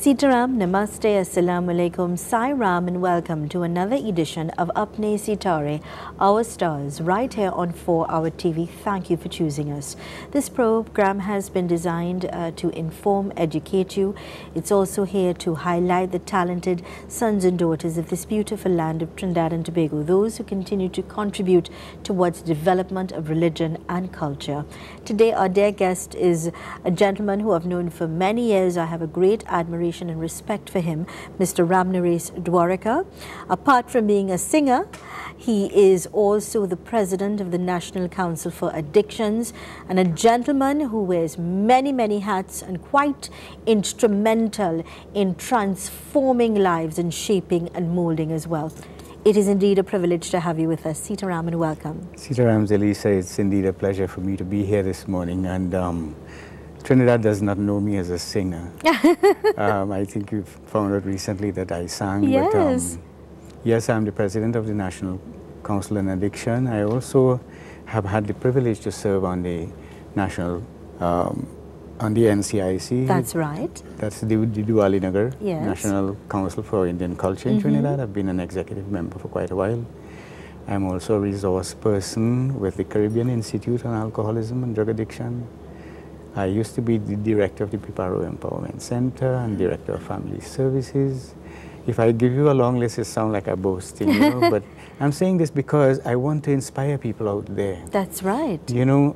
Sitaram, Namaste, Assalamu Alaikum, Sai Ram, and welcome to another edition of Apne Sitare, Our Stars, right here on 4-Hour TV. Thank you for choosing us. This program has been designed to inform, educate you. It's also here to highlight the talented sons and daughters of this beautiful land of Trinidad and Tobago, those who continue to contribute towards the development of religion and culture. Today, our dear guest is a gentleman who I've known for many years. I have a great admiration and respect for him, Mr. Ramnarace Dwarika. Apart from being a singer, he is also the president of the National Council for Addictions and a gentleman who wears many hats and quite instrumental in transforming lives and shaping and molding as well. It is indeed a privilege to have you with us. Sitaram, and welcome. Sitaram, Zelisa, it's indeed a pleasure for me to be here this morning. And Trinidad does not know me as a singer. I think you've found out recently that I sang. Yes. But, yes, I'm the president of the National Council on Addiction. I also have had the privilege to serve on the national, on the NCIC. That's right. That's the Diwali Nagar, yes. National Council for Indian Culture in Trinidad. I've been an executive member for quite a while. I'm also a resource person with the Caribbean Institute on Alcoholism and Drug Addiction. I used to be the director of the Piparo Empowerment Center and director of Family Services. If I give you a long list, it sounds like I'm boasting, you know, but I'm saying this because I want to inspire people out there. That's right. You know,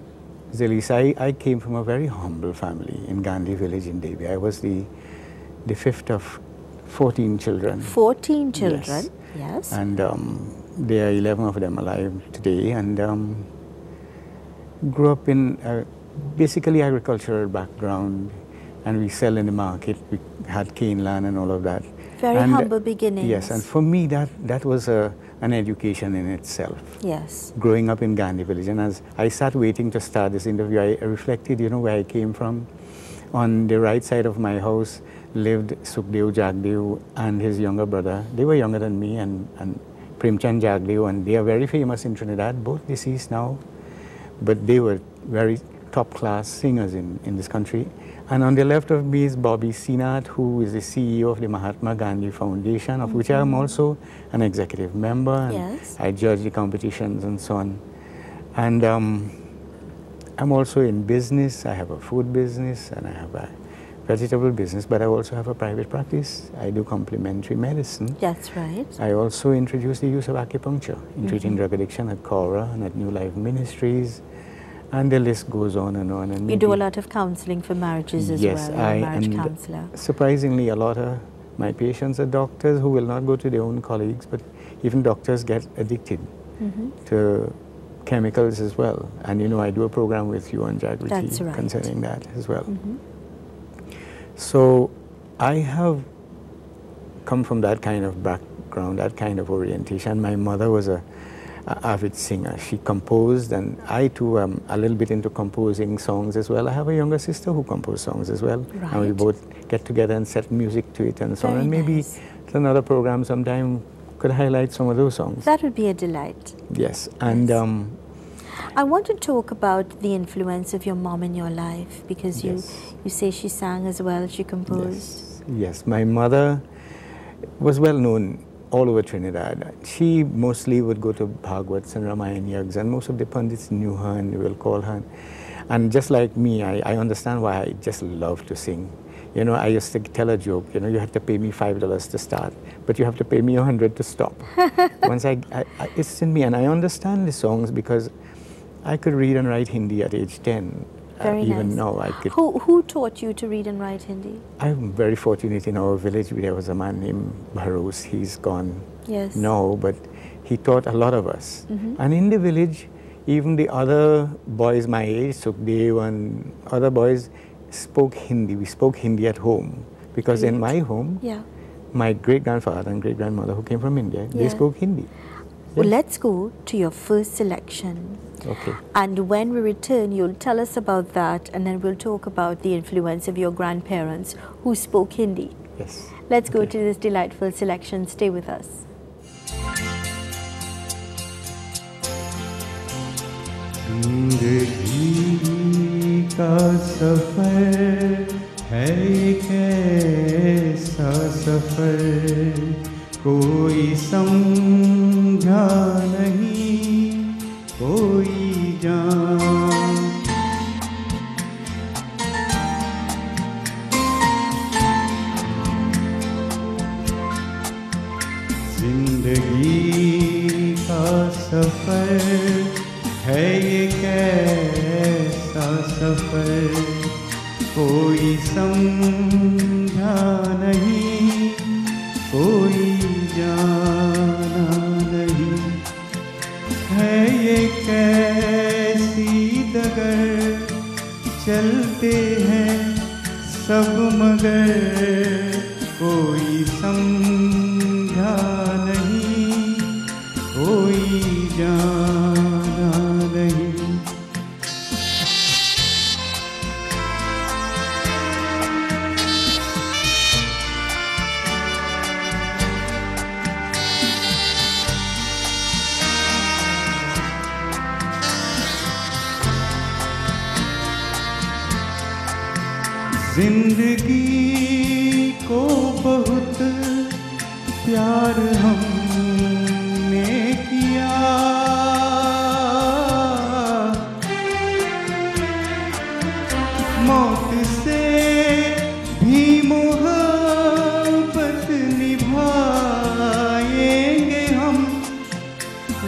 Zelisa, I came from a very humble family in Gandhi village in Devi. I was the fifth of 14 children. 14 children, yes. And there are 11 of them alive today, and grew up in basically agricultural background, and we sell in the market. We had cane land and all of that. Very humble beginnings. Yes, and for me that was an education in itself. Yes. Growing up in Gandhi village, and as I sat waiting to start this interview, I reflected, you know, where I came from. On the right side of my house lived Sukhdev Jagdev and his younger brother. They were younger than me, and Premchand Jagdev, and they are very famous in Trinidad, both deceased now, but they were very top-class singers in this country. And on the left of me is Bobby Sinat, who is the CEO of the Mahatma Gandhi Foundation, of which I am also an executive member. And yes. I judge the competitions and so on. And I'm also in business. I have a food business and I have a vegetable business, but I also have a private practice. I do complementary medicine. That's right. I also introduced the use of acupuncture in treating drug addiction at Cora and at New Life Ministries. And the list goes on and on. And you do a lot of counseling for marriages as yes, well. Yes, marriage counselor. Surprisingly, a lot of my patients are doctors who will not go to their own colleagues, but even doctors get addicted to chemicals as well. And you know, I do a program with you on Jagriti concerning that as well. So I have come from that kind of background, that kind of orientation. My mother was an avid singer. She composed, and I too am a little bit into composing songs as well. I have a younger sister who composed songs as well. Right. And we both get together and set music to it and so on. And maybe nice. Another program sometime could highlight some of those songs. That would be a delight. Yes. And yes. I want to talk about the influence of your mom in your life, because you say she sang as well, she composed. Yes. My mother was well known all over Trinidad. She mostly would go to Bhagwats and Ramayan Yags, and most of the pundits knew her and will call her. And just like me, I understand why I just love to sing. You know, I used to tell a joke, you know, you have to pay me $5 to start, but you have to pay me $100 to stop. Once it's in me, and I understand the songs because I could read and write Hindi at age 10. Even nice. now I could. Who taught you to read and write Hindi? I'm very fortunate. In our village there was a man named Bharos. He's gone now, but he taught a lot of us. And in the village, even the other boys my age, Sukhdev and other boys, spoke Hindi. We spoke Hindi at home because in my home, my great-grandfather and great-grandmother who came from India, they spoke Hindi. Well, let's go to your first selection. Okay. And when we return, you'll tell us about that, and then we'll talk about the influence of your grandparents who spoke Hindi. Yes. Let's go to this delightful selection. Stay with us. का सफर है कैसा सफर कोई समझा नहीं कोई जान। जिंदगी का सफर है ये कैसा सफर कोई समझा नहीं कोई जाना नहीं। है ये कैसी डगर चलते हैं सब मगर कोई समझा नहीं कोई जाना नहीं। जिंदगी को बहुत प्यार हमने किया मौत से भी मोहब्बत निभाएंगे हम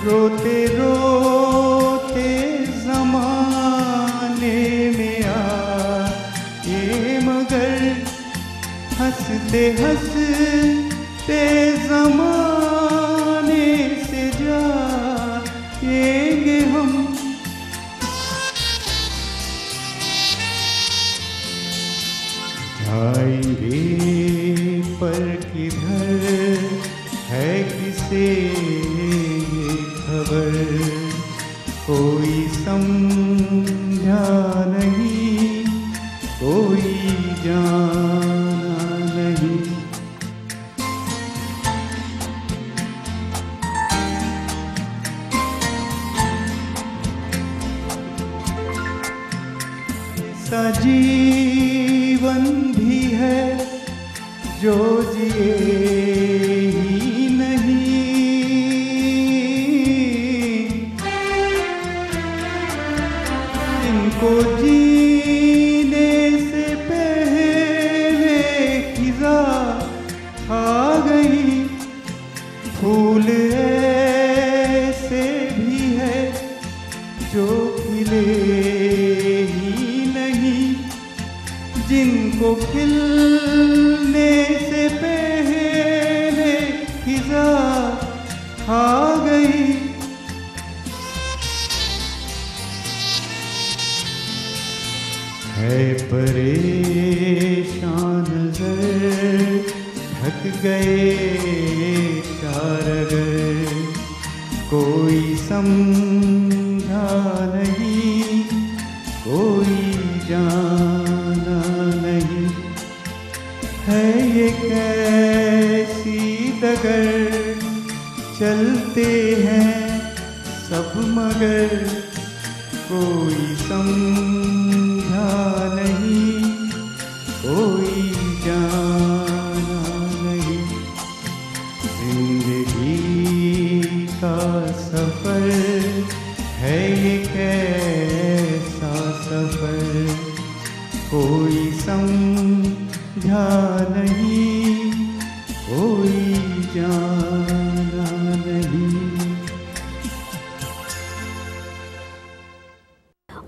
रोते रोते ज़माने में आए मगर हंसते हंसते ज़माने से जाएंगे हम। जाएंगे पर किधर है किसे ये खबर कोई समझा नहीं कोई जाना नहीं। सजीवन भी है जो जिए ही नहीं जिनको जीने से पहले खिजा आ गई। फूल ऐसे भी है जो खिले जिनको खिलने से पहले खिजा आ गई। है परेशान नजर ढक गए चारगर कोई समझा नहीं कोई जाना नहीं। है ये कैसी डगर चलते हैं सब मगर कोई समझा नहीं कोई जाना नहीं। जिंदगी का सफर है ये कैसा सफर कोई समझा नहीं कोई जाना नहीं।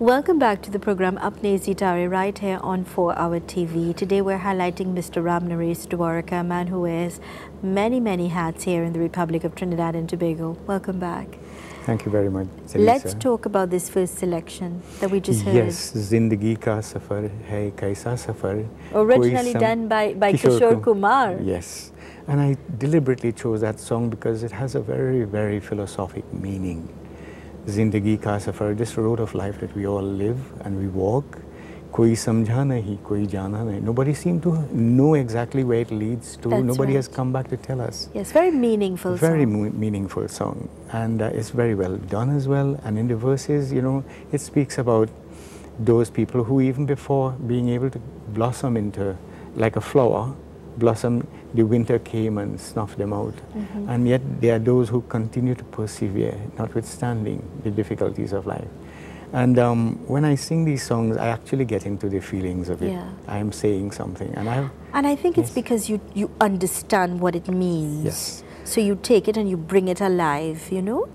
Welcome back to the program Apne Sitare right here on 4-Hour TV. Today we're highlighting Mr. Ramnarace Dwarika, a man who wears many hats here in the Republic of Trinidad and Tobago. Welcome back. Thank you very much, Salisa. Let's talk about this first selection that we just heard. Yes, Zindagi Ka Safar Hai Kaisa Safar. Originally done by Kishore Kumar. Yes, and I deliberately chose that song because it has a very philosophic meaning. Zindagi Ka Safar, this road of life that we all live and we walk, koi samjha nahi, koi jana nahi. Nobody seemed to know exactly where it leads to. That's Nobody right. has come back to tell us. Yes, very meaningful Very song. meaningful song. And it's very well done as well. And in the verses, you know, it speaks about those people who even before being able to blossom into, like a flower, blossom, the winter came and snuffed them out. And yet there are those who continue to persevere, notwithstanding the difficulties of life. And when I sing these songs, I actually get into the feelings of it. I am saying something. And I think it's because you understand what it means. Yes. So you take it and you bring it alive, you know.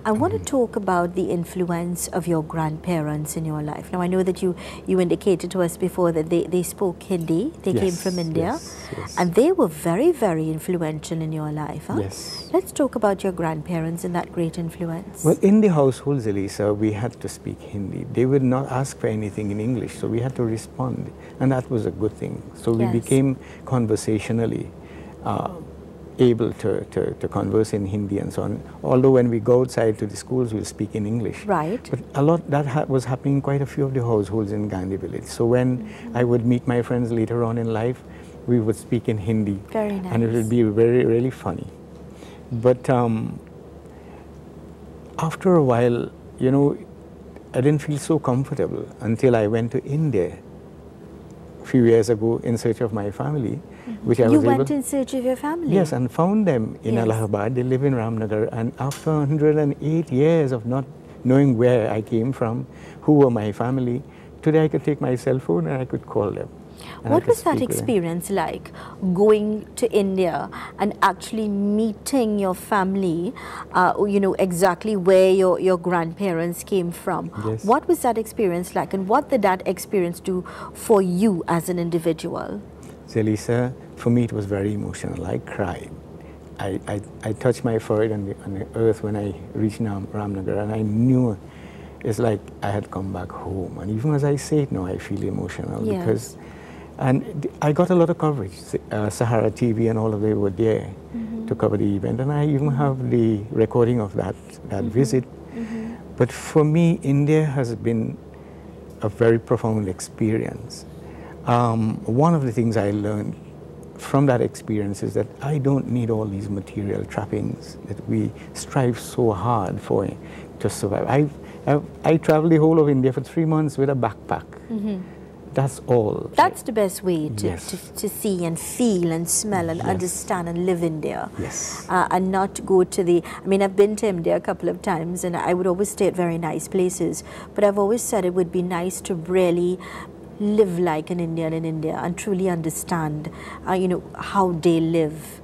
I want to talk about the influence of your grandparents in your life. Now, I know that you indicated to us before that they spoke Hindi. They came from India. And they were very, very influential in your life. Huh? Yes. Let's talk about your grandparents and that great influence. Well, in the household, Zelisa, we had to speak Hindi. They would not ask for anything in English, so we had to respond. And that was a good thing. So we became conversationally able to converse in Hindi and so on. Although when we go outside to the schools, we'll speak in English. Right. But a lot that was happening in quite a few of the households in Gandhi village. So when I would meet my friends later on in life, we would speak in Hindi. Very nice. And it would be really funny. But after a while, you know, I didn't feel so comfortable until I went to India a few years ago in search of my family, which I was able... You went in search of your family? Yes, and found them in Allahabad. They live in Ramnarace, and after 108 years of not knowing where I came from, who were my family, today I could take my cell phone and I could call them. What was that experience like, going to India and actually meeting your family, you know, exactly where your grandparents came from? Yes. What was that experience like, and what did that experience do for you as an individual? Zelisa, for me it was very emotional. I cried. I touched my forehead on the earth when I reached Ramnagar, and I knew it's like I had come back home. And even as I say it now, I feel emotional because... And I got a lot of coverage. Sahara TV and all of them were there to cover the event. And I even have the recording of that visit. But for me, India has been a very profound experience. One of the things I learned from that experience is that I don't need all these material trappings that we strive so hard for to survive. I traveled the whole of India for 3 months with a backpack. That's all. That's the best way to see and feel and smell and understand and live India. Yes. And not go to the... I mean, I've been to India a couple of times, and I would always stay at very nice places. But I've always said it would be nice to really live like an Indian in India and truly understand, you know, how they live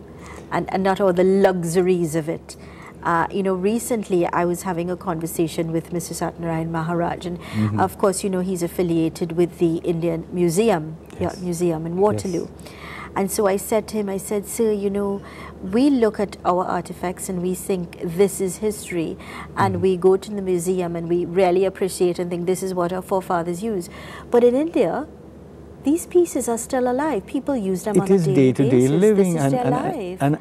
and not all the luxuries of it. You know, recently I was having a conversation with Mr. Satyanarayan Maharaj, and of course, you know, he's affiliated with the Indian Museum, Museum in Waterloo. And so I said to him, I said, sir, you know, we look at our artifacts and we think this is history, and we go to the museum and we really appreciate and think this is what our forefathers used. But in India, these pieces are still alive. People use them on a daily basis. It is day-to-day living. This is their life. And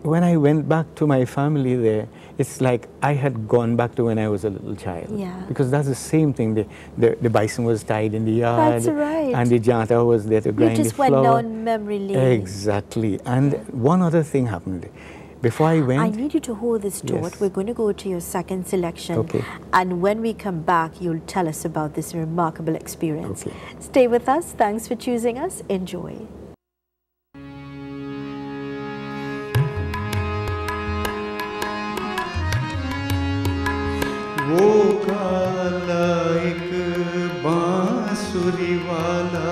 when I went back to my family there, it's like I had gone back to when I was a little child. Yeah. Because that's the same thing. The bison was tied in the yard. That's right. And the janta was there to grind the flour. You just went down memory lane. Exactly. And one other thing happened. Before I went... I need you to hold this thought. Yes. We're going to go to your second selection. Okay. And when we come back, you'll tell us about this remarkable experience. Okay. Stay with us. Thanks for choosing us. Enjoy. वो काला एक बांसुरी वाला,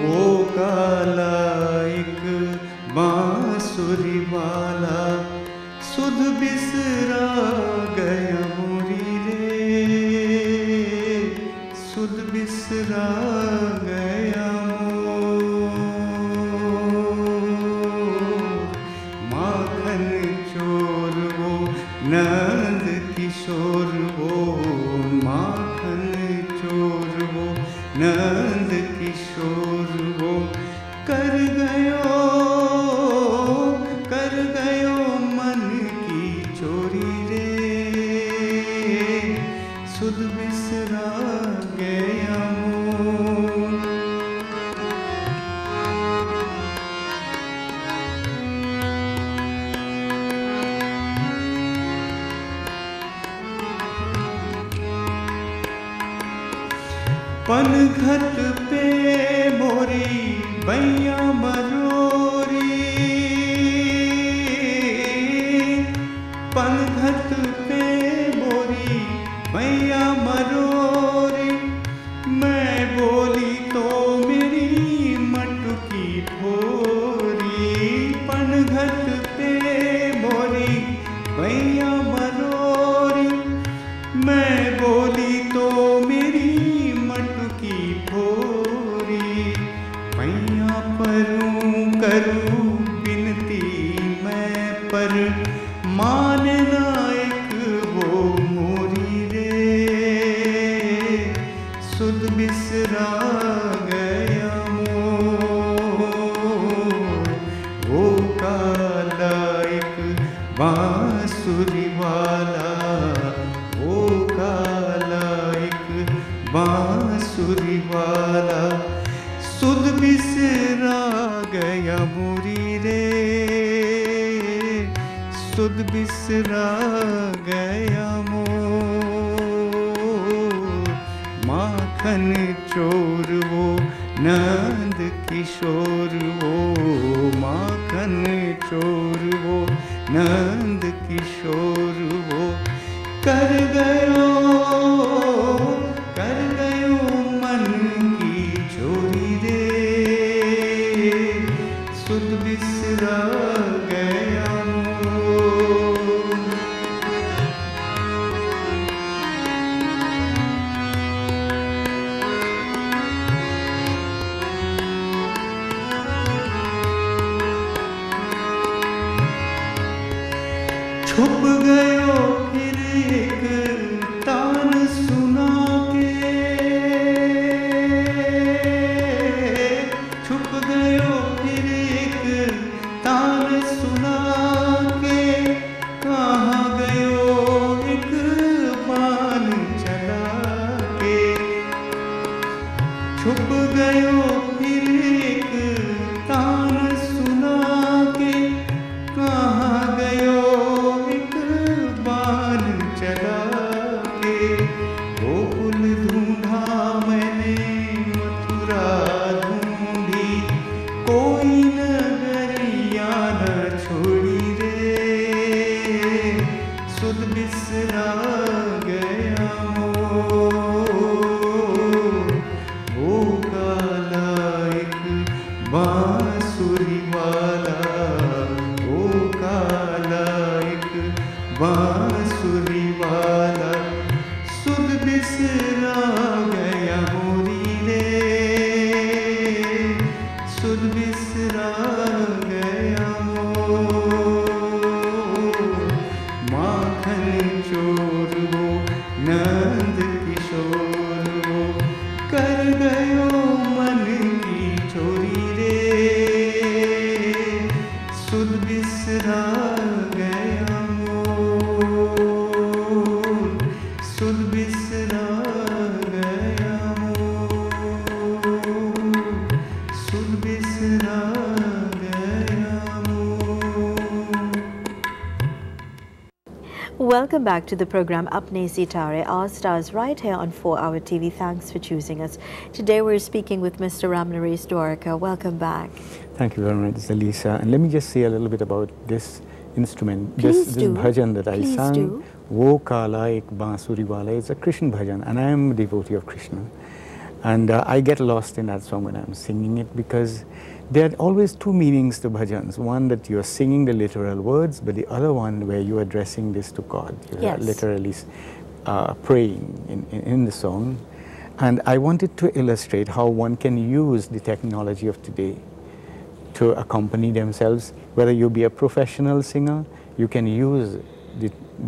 वो काला एक बांसुरी वाला, सुध बिसरा गया मोरी रे, सुध बिसरा गया नंद किशोर वो, माखन चोर वो, नंद किशोर वो, कर गयो मन की चोरी रे, सुध बिसरा गया मोर। पनघट पे मोरी भैया मरोरी पनघट पे बोरी भैया मरोरी मैं बोली तो मेरी मटकी ठोरी पनघट पे बोरी भैया मरोरी मैं बोली तो मेरी मटकी ठोरी मैया परूं करूं बिनती मैं पर माने नायक वो मोरी रे सुध बिसरा गया मोर वो काला एक बांसुरी वाला वो काला एक बांसुरी वाला सुध बिसरा गया मोरी रे सुध बिसरा गया मोर माखन चोर वो नंद किशोर वो माखन चोर वो नंद किशोर वो कर गयो मन की चोरी रे सुध बिसरा गया मोर छुप गयो फिर एक तान सुना के छुप गयो फिर एक तान सुना के कहाँ गयो एक पान चला के छुप गयो फिर एक तान सुना के कहाँ गयो एक बान चला के गोकुल ढूंढा मैंने मथुरा ढूंढी कोई नगरिया न छोड़ी रे सुध बिसरा गया मोर वो काला एक बांसुरी वाला वो काला एक बांसुरी वाला सुध बिसरा गया मोरी रे सुध बिसरा गया मोर माखन चोर वो नंद किशोर वो कर गयो मन की चोरी रे सुध बिसरा गया मोर सुध बिसरा गया मोर सुध बिसरा गया मोर Welcome back to the program Apne Sitare, our stars right here on 4-Hour TV. Thanks for choosing us. Today we're speaking with Mr. Ramnarace Dwarika. Welcome back. Thank you very much, Lisa. And let me just say a little bit about this instrument, this bhajan that I sang. Do. Wo Kala Ek Bansuri Wala is a Krishna bhajan, and I am a devotee of Krishna. And I get lost in that song when I'm singing it because there are always two meanings to bhajans. One that you're singing the literal words, but the other one where you're addressing this to God. You're literally praying in the song. And I wanted to illustrate how one can use the technology of today to accompany themselves. Whether you be a professional singer, you can use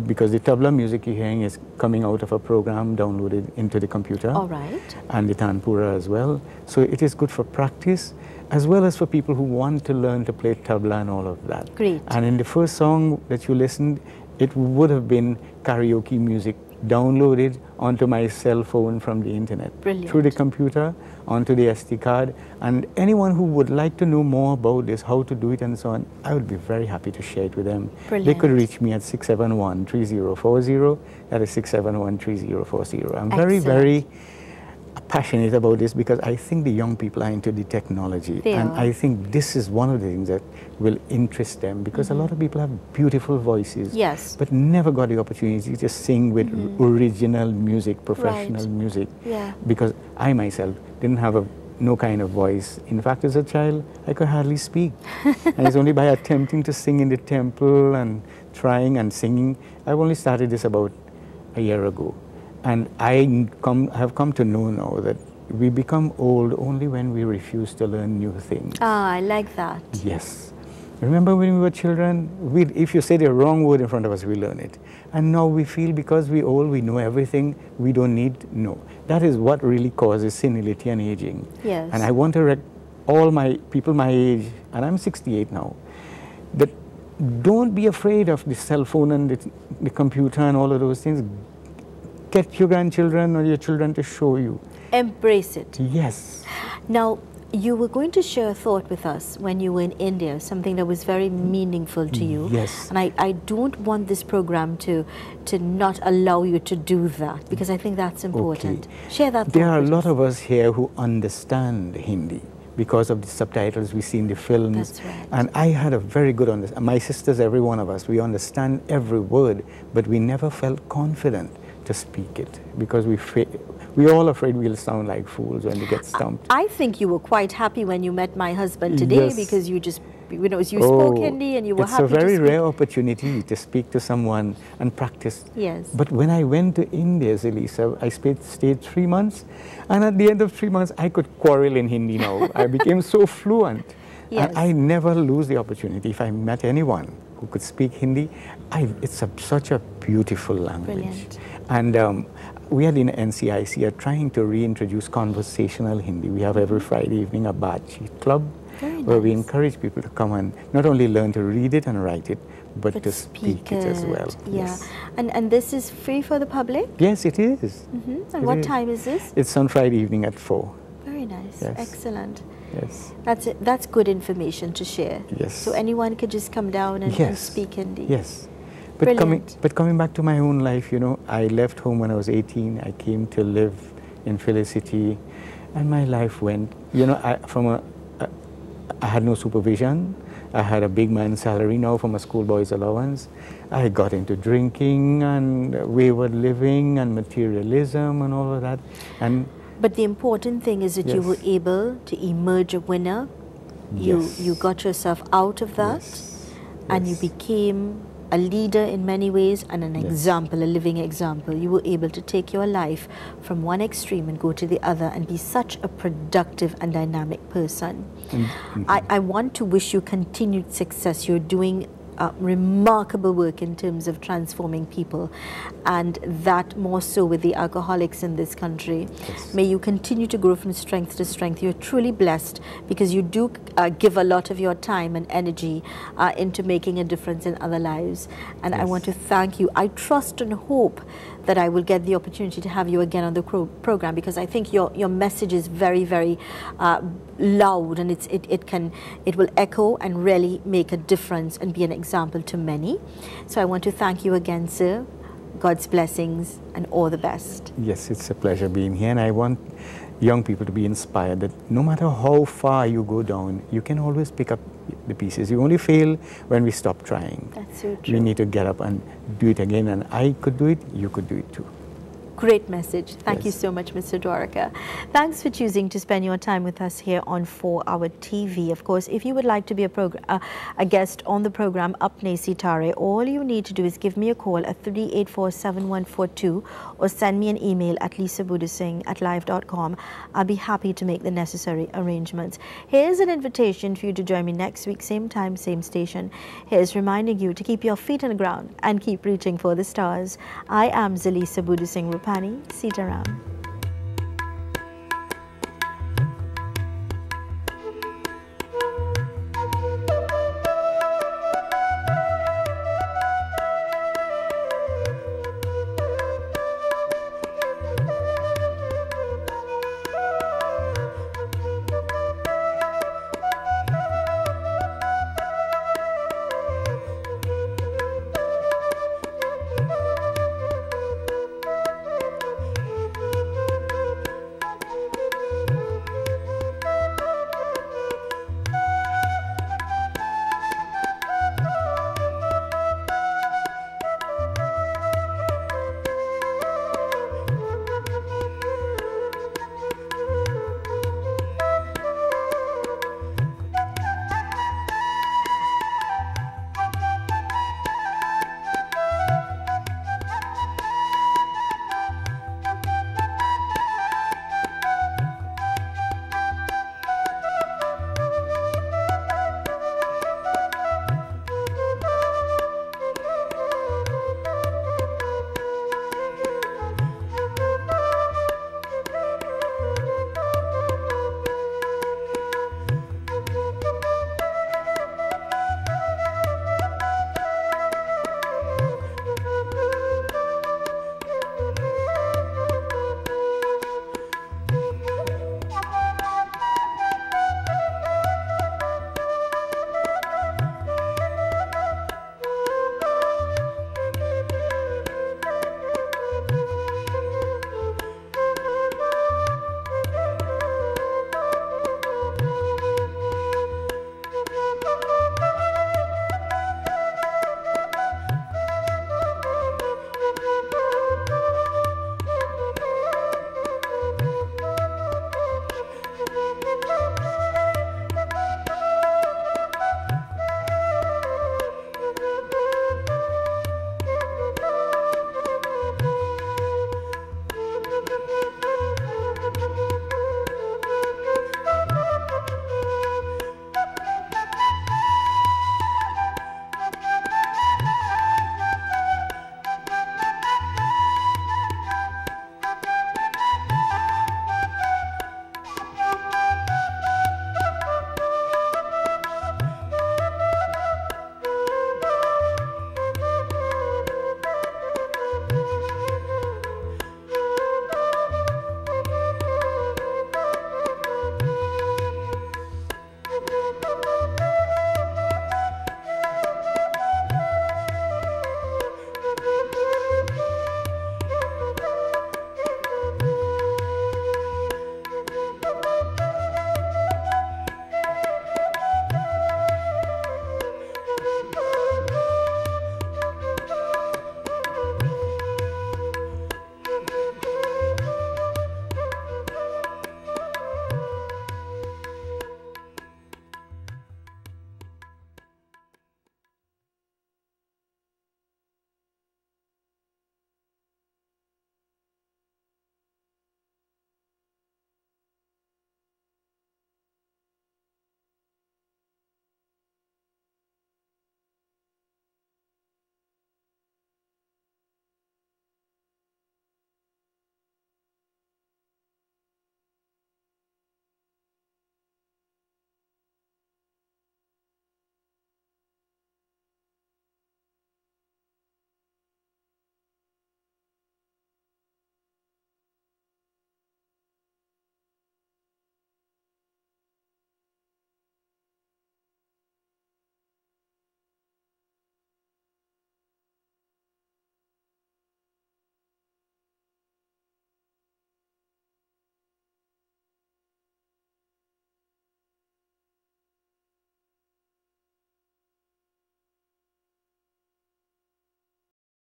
because the tabla music you're hearing is coming out of a program downloaded into the computer. All right. And the tanpura as well. So it is good for practice as well as for people who want to learn to play tabla and all of that. Great. And in the first song that you listened, it would have been karaoke music downloaded onto my cell phone from the internet. Brilliant. Through the computer, onto the SD card. And anyone who would like to know more about this, how to do it and so on, I would be very happy to share it with them. Brilliant. They could reach me at 671-3040. That is 671-3040. I'm very, very passionate about this because I think the young people are into the technology. They and are. I think this is one of the things that will interest them because a lot of people have beautiful voices. Yes. But never got the opportunity to sing with original music, professional music. Yeah. Because I myself didn't have no kind of voice. In fact, as a child, I could hardly speak. And it's only by attempting to sing in the temple and trying and singing. I've only started this about a year ago. And I have come to know now that we become old only when we refuse to learn new things. Ah, I like that. Yes. Remember when we were children, if you say the wrong word in front of us, we learn it. And now we feel because we're old, we know everything, we don't need, no. That is what really causes senility and aging. Yes. And I want to all my people my age, and I'm 68 now, that don't be afraid of the cell phone and the computer and all of those things. Get your grandchildren or your children to show you. Embrace it. Yes. Now, you were going to share a thought with us when you were in India, something that was very meaningful to you. Yes. And I don't want this program to not allow you to do that, because I think that's important. Okay. Share that thought There are a with lot us. of us here who understand Hindi because of the subtitles we see in the films. That's right. And I had a very good understanding. My sisters, every one of us, we understand every word, but we never felt confident to speak it because we're all afraid we'll sound like fools when we get stumped. I think you were quite happy when you met my husband today, Yes. because you just, you know, you spoke Hindi and you were happy to It's a very speak. rare opportunity to speak to someone and practice. Yes. But when I went to India, Zelisa, I stayed 3 months, and at the end of 3 months, I could quarrel in Hindi now. I became so fluent. Yes. And I never lose the opportunity. If I met anyone who could speak Hindi, it's such a beautiful language. Brilliant. And we at in NCIC are trying to reintroduce conversational Hindi. We have every Friday evening a Baatcheet club where we encourage people to come and not only learn to read it and write it, but to speak it as well. Yeah. Yes. And this is free for the public? Yes, it is. And what time is this? It's on Friday evening at 4. Very nice. Yes. Excellent. Yes. That's good information to share. Yes. So anyone could just come down and Yes. speak Hindi. Yes. Brilliant. But coming back to my own life, you know, I left home when I was 18. I came to live in Felicity, and my life went, you know, I had no supervision. I had a big man's salary now from a schoolboy's allowance. I got into drinking and wayward living and materialism and all of that. But the important thing is that you Yes. were able to emerge a winner. Yes. You got yourself out of that, Yes. and you Yes. became a leader in many ways and an example, a living example. You were able to take your life from one extreme and go to the other and be such a productive and dynamic person. I want to wish you continued success. You're doing remarkable work in terms of transforming people, and that more so with the alcoholics in this country. Yes. May you continue to grow from strength to strength. You're truly blessed because you do give a lot of your time and energy into making a difference in other lives, and I want to thank you. I trust and hope that I will get the opportunity to have you again on the program, because I think your message is very, very loud, and it will echo and really make a difference and be an example to many. So I want to thank you again, sir. God's blessings and all the best. Yes, it's a pleasure being here, and I want young people to be inspired that no matter how far you go down, you can always pick up the pieces. You only fail when we stop trying. That's so true. We need to get up and do it again, and I could do it, you could do it too. Great message. Thank you Yes. so much, Mr. Dwarika. Thanks for choosing to spend your time with us here on 4 Hour TV. Of course, if you would like to be a guest on the program Apne Sitare, all you need to do is give me a call at 384-7142 or send me an email at lisabudasingh@live.com. I'll be happy to make the necessary arrangements. Here's an invitation for you to join me next week, same time, same station. Here's reminding you to keep your feet on the ground and keep reaching for the stars. I am Zalisa Budasingh Rupani. Sitaram.